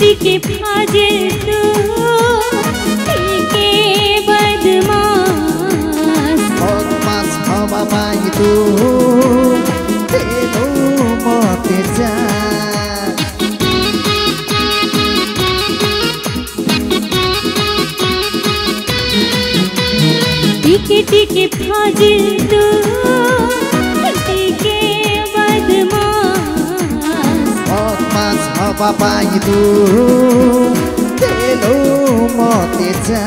टिके फाजिल तू टिके बदमाश बदमाश हवा पाई तू तेरो मते जा टिके टिके फाजिल तू टिके बदमाश हवा पाई तू तेरो मते जा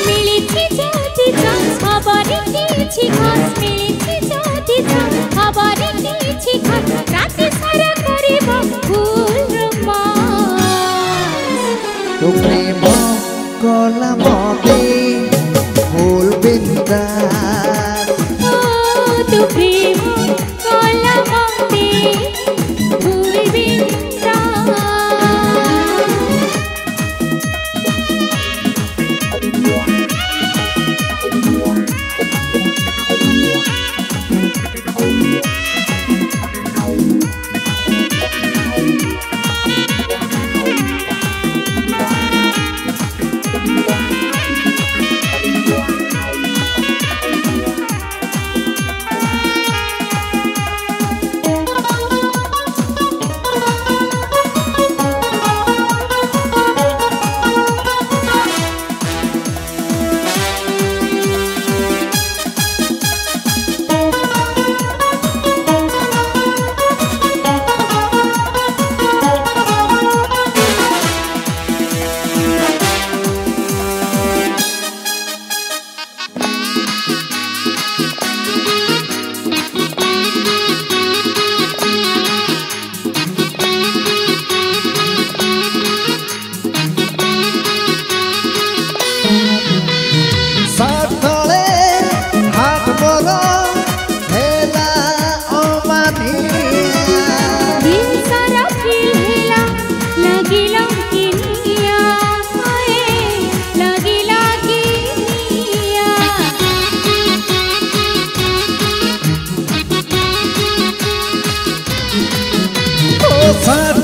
मिलेছি যদি চান্স আবার দিয়েছি ঘাস মিলেছি যদি চান্স আবার দিয়েছি ঘাস রাতে সারা করিব ফুল রোমান্স তো প্রেম কলা মতে ফুল বিন্দাস ও তো প্রেম কলা মতে ফুল বিন্দাস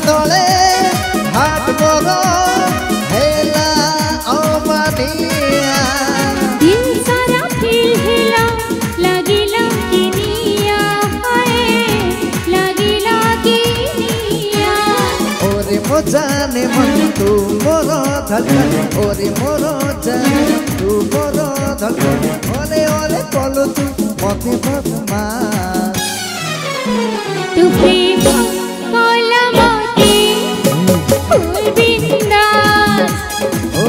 তলে হাত বড় হেলা অমানিয়া দিন সারা ফিল হেলা লাগিলা কিনিয়া হায় লাগিলা কিনিয়া ওরে মোজানে মন তু মোর ধলকন ওরে মোর জানে তু মোর ধলকন ওরে ওরে কলু তু মতে বদমাস তু প্রেম কলা মতে ফুল বিন্দাস ও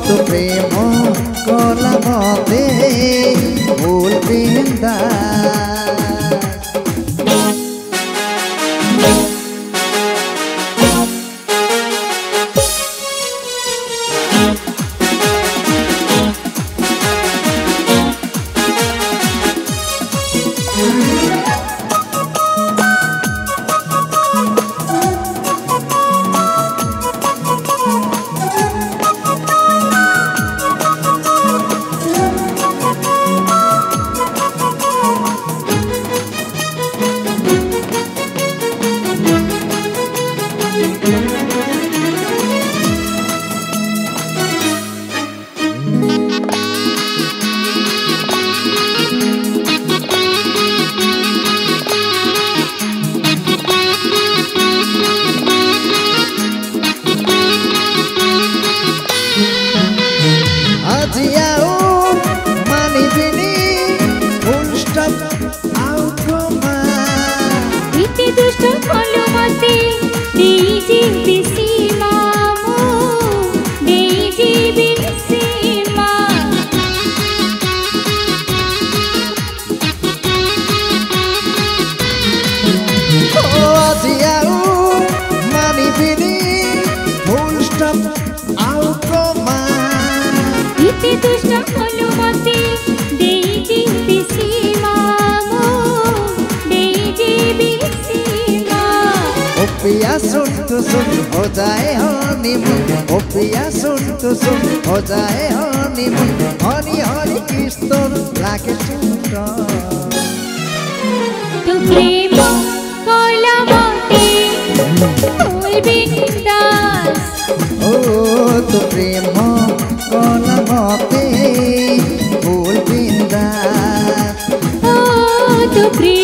তো প্রেম কলা মতে ফুল বিন্দাস पिया सुन तो सुन हो जाए हनीमून ओ पिया सुन तो सुन हो जाए हनीमून हनी हनी किस तोर लागे सुंदर तू प्रेम कोला मोती फूल बिंदा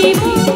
प्रेम